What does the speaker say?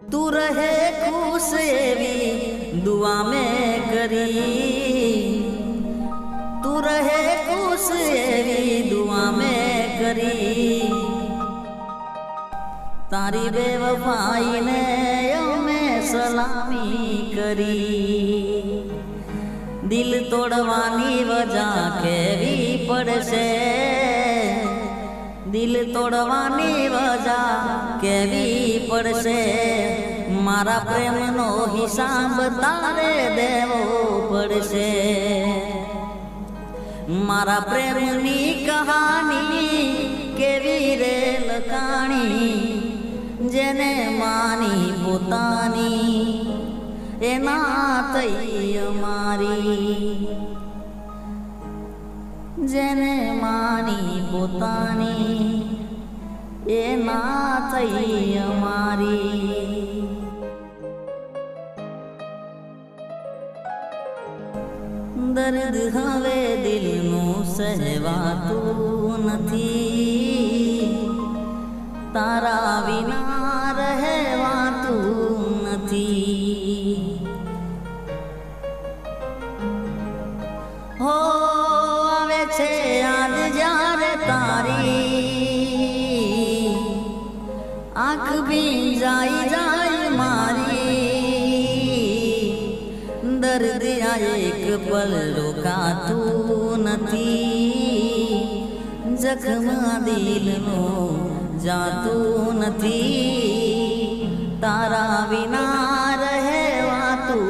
तू रहे खुश एवी दुआ में करी, तू रहे खुश एवी दुआ में करी। तारी बेवफाई ने मैं सलामी करी। दिल तोड़वानी वजह केवी पड़शे, दिल तोड़वानी वजह केवी पड़शे। मारा प्रेमनो हिसाब तारे देवो पड़शे। मारा प्रेमनी कहानी केवी रे लखाणी, जेने मानी पोतानी एना थई अमारी, जेने मानी पोतानी एना थई अमारी। दर्द हवे दिलनु सहवातु नथी, तारा विना रहेवातु नथी। हो आवे छे याद जारे तारी, आँख भींजाई जाय मारी। दर्द आ एक पल रोकातु नथी, जख्म दिलनो जातु नथी। तारा विना रहेवातु